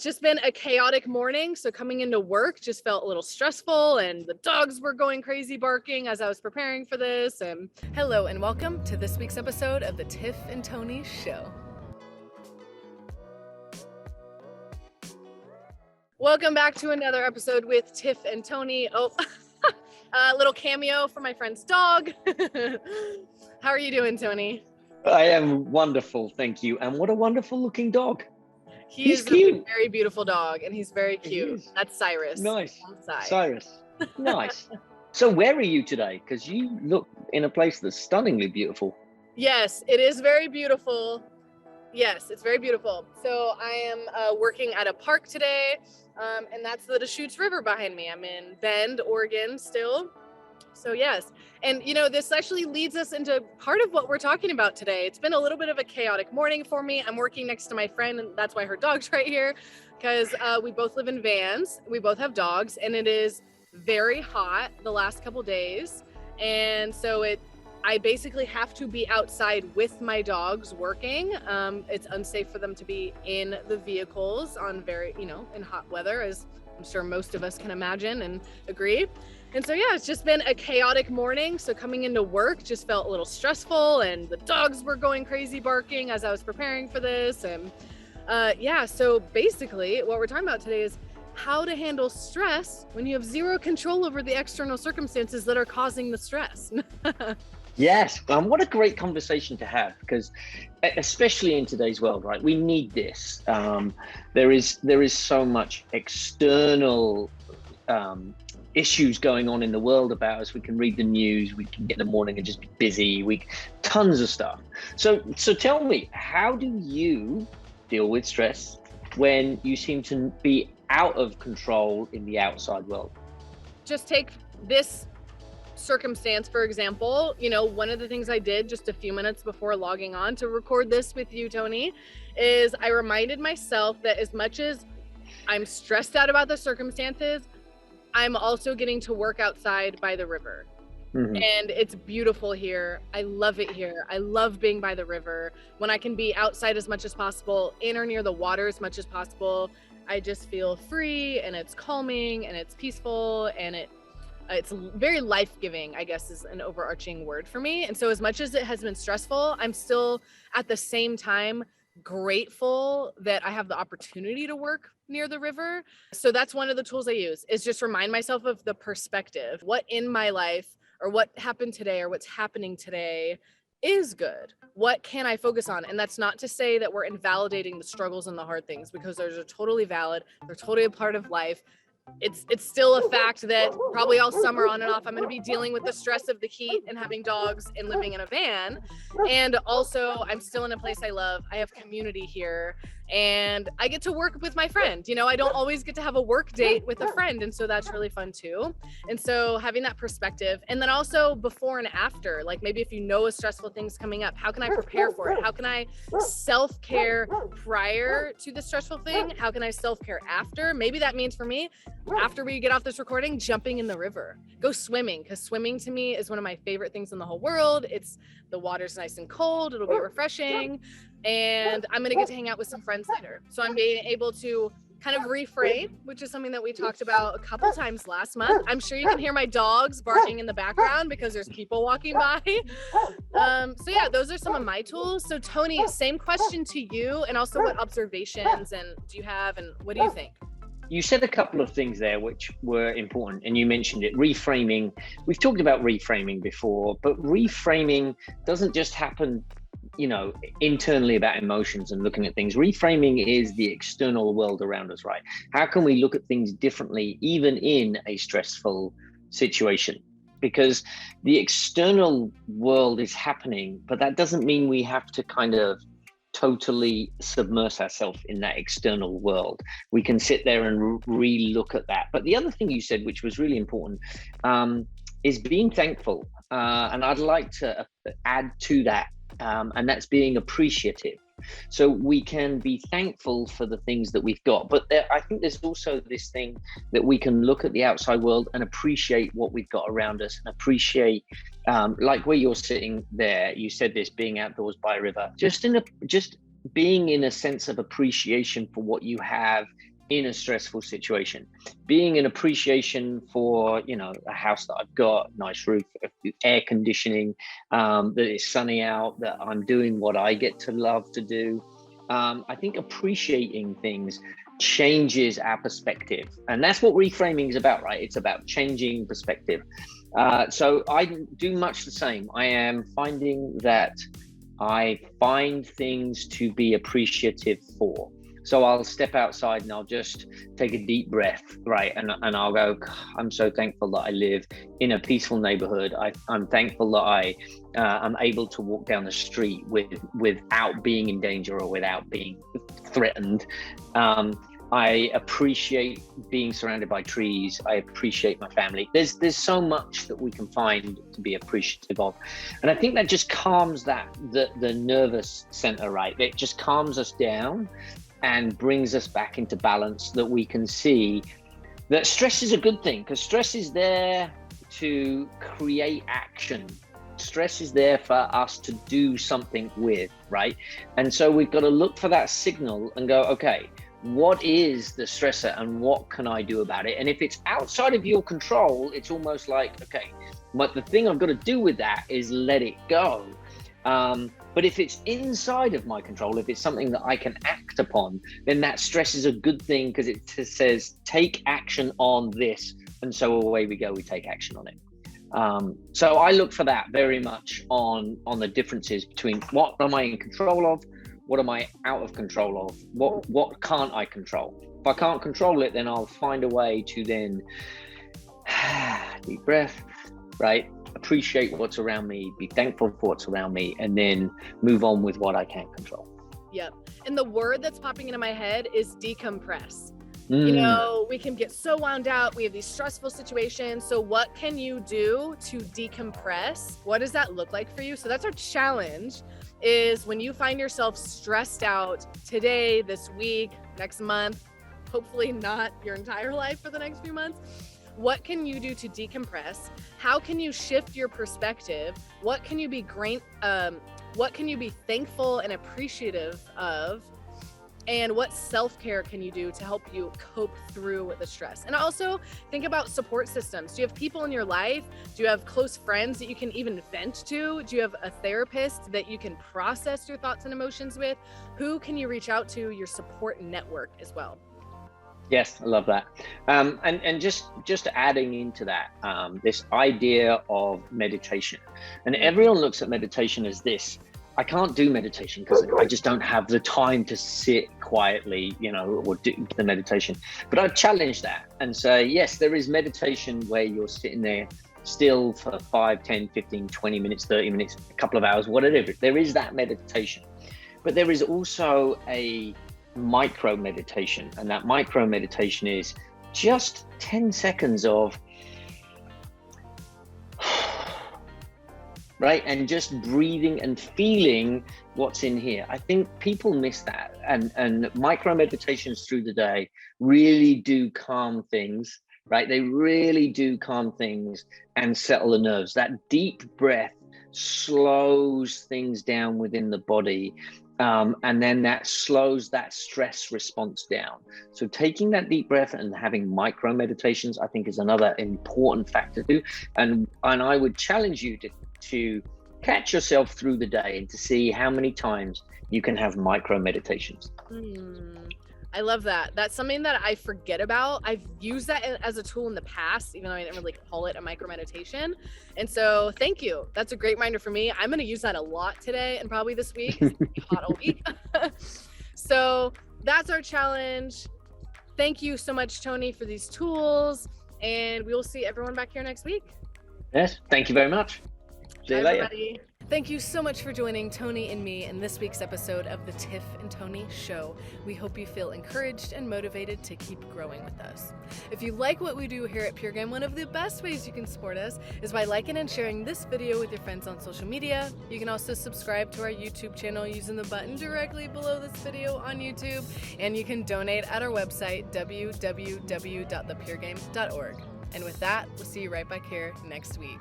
just been a chaotic morning. So coming into work just felt a little stressful, and the dogs were going crazy barking as I was preparing for this. And hello and welcome to this week's episode of the Tiff and Tony Show. Welcome back to another episode with Tiff and Tony. Oh, a little cameo for my friend's dog. How are you doing, Tony? I am wonderful, thank you. And what a wonderful looking dog. He's cute. A very beautiful dog, and he's very cute. That's Cyrus. Nice. Cyrus. Nice. So where are you today? Because you look in a place that's stunningly beautiful. Yes, it is very beautiful. Yes, it's very beautiful. So I am working at a park today, and that's the Deschutes River behind me. I'm in Bend, Oregon still. So yes, and this actually leads us into part of what we're talking about today. It's been a little bit of a chaotic morning for me. I'm working next to my friend, and that's why her dog's right here, because we both live in vans. We both have dogs, and it is very hot the last couple days. And so I basically have to be outside with my dogs working. It's unsafe for them to be in the vehicles on in hot weather, as I'm sure most of us can imagine and agree. And so, yeah, it's just been a chaotic morning. So coming into work just felt a little stressful, and the dogs were going crazy barking as I was preparing for this. And so basically what we're talking about today is how to handle stress when you have zero control over the external circumstances that are causing the stress. Yes, what a great conversation to have, because especially in today's world, right? We need this. There is so much external issues going on in the world about us. We can read the news, we can get in the morning and just be busy, tons of stuff. So tell me, how do you deal with stress when you seem to be out of control in the outside world? Just take this circumstance, for example. One of the things I did just a few minutes before logging on to record this with you, Tony, is I reminded myself that as much as I'm stressed out about the circumstances, I'm also getting to work outside by the river. Mm-hmm. And it's beautiful here. I love it here. I love being by the river. When I can be outside as much as possible, in or near the water as much as possible, I just feel free, and it's calming, and it's peaceful, and it's very life-giving, I guess, is an overarching word for me. And so as much as it has been stressful, I'm still at the same time grateful that I have the opportunity to work near the river. So that's one of the tools I use, is just remind myself of the perspective. What in my life, or what happened today, or what's happening today is good. What can I focus on? And that's not to say that we're invalidating the struggles and the hard things, because those are totally valid. They're totally a part of life. It's still a fact that probably all summer on and off, I'm going to be dealing with the stress of the heat and having dogs and living in a van. And also, I'm still in a place I love. I have community here, and I get to work with my friend. I don't always get to have a work date with a friend. And so that's really fun too. And so having that perspective, and then also before and after, like maybe if a stressful thing's coming up, how can I prepare for it? How can I self-care prior to the stressful thing? How can I self-care after? Maybe that means for me, after we get off this recording, jumping in the river, go swimming, because swimming to me is one of my favorite things in the whole world. The water's nice and cold. It'll be refreshing. And I'm going to get to hang out with some friends later. So I'm being able to kind of reframe, which is something that we talked about a couple times last month. I'm sure you can hear my dogs barking in the background because there's people walking by. So yeah, those are some of my tools. So Tony, same question to you, and also what observations and do you have, and what do you think? You said a couple of things there which were important, and you mentioned it, reframing. We've talked about reframing before, but reframing doesn't just happen internally about emotions and looking at things. Reframing is the external world around us, right? How can we look at things differently, even in a stressful situation? Because the external world is happening, but that doesn't mean we have to kind of totally submerge ourselves in that external world. We can sit there and re-look at that. But the other thing you said, which was really important, is being thankful. And I'd like to add to that, and that's being appreciative. So we can be thankful for the things that we've got, but I think there's also this thing that we can look at the outside world and appreciate what we've got around us, and appreciate, like where you're sitting there, you said this, being outdoors by a river, just being in a sense of appreciation for what you have in a stressful situation. Being an appreciation for, a house that I've got, nice roof, air conditioning, that it's sunny out, that I'm doing what I get to love to do. I think appreciating things changes our perspective. And that's what reframing is about, right? It's about changing perspective. So I do much the same. I am finding that I find things to be appreciative for. So I'll step outside and I'll just take a deep breath, right? And I'll go, I'm so thankful that I live in a peaceful neighborhood. I'm thankful that I'm able to walk down the street without being in danger or without being threatened. I appreciate being surrounded by trees. I appreciate my family. There's so much that we can find to be appreciative of. And I think that just calms the nervous center, right? It just calms us down and brings us back into balance, that we can see that stress is a good thing, because stress is there to create action. Stress is there for us to do something with, right? And so we've got to look for that signal and go, okay, what is the stressor and what can I do about it? And if it's outside of your control, it's almost like, okay, but the thing I've got to do with that is let it go. But if it's inside of my control, if it's something that I can act upon, then that stress is a good thing, because it says, take action on this. And so away we go, we take action on it. So I look for that very much on the differences between what am I in control of, what am I out of control of, what can't I control. If I can't control it, then I'll find a way to then deep breath, right? Appreciate what's around me, be thankful for what's around me, and then move on with what I can't control. Yep. And the word that's popping into my head is decompress. We can get so wound out. We have these stressful situations. So what can you do to decompress? What does that look like for you? So that's our challenge, is when you find yourself stressed out today, this week, next month, hopefully not your entire life for the next few months. What can you do to decompress? How can you shift your perspective? What can you be what can you be thankful and appreciative of? And what self-care can you do to help you cope through the stress? And also think about support systems. Do you have people in your life? Do you have close friends that you can even vent to? Do you have a therapist that you can process your thoughts and emotions with? Who can you reach out to? Your support network as well. Yes, I love that. And just adding into that, this idea of meditation. And everyone looks at meditation as this. I can't do meditation because I just don't have the time to sit quietly, or do the meditation. But I challenge that and say, yes, there is meditation where you're sitting there still for 5, 10, 15, 20 minutes, 30 minutes, a couple of hours, whatever. There is that meditation. But there is also a micro meditation, and that micro meditation is just 10 seconds of right, and just breathing and feeling what's in here. I think people miss that, and micro meditations through the day really do calm things, right? They really do calm things and settle the nerves. That deep breath slows things down within the body. And then that slows that stress response down. So taking that deep breath and having micro meditations, I think, is another important factor too. And I would challenge you to catch yourself through the day and to see how many times you can have micro meditations. I love that. That's something that I forget about. I've used that as a tool in the past, even though I didn't really call it a micro meditation. And so thank you. That's a great reminder for me. I'm going to use that a lot today and probably this week. It's gonna be hot all week. So that's our challenge. Thank you so much, Tony, for these tools. And we will see everyone back here next week. Yes. Thank you very much. See you later. Everybody. Thank you so much for joining Tony and me in this week's episode of the Tiff and Tony Show. We hope you feel encouraged and motivated to keep growing with us. If you like what we do here at PureGame, one of the best ways you can support us is by liking and sharing this video with your friends on social media. You can also subscribe to our YouTube channel using the button directly below this video on YouTube, and you can donate at our website, www.thepuregame.org. And with that, we'll see you right back here next week.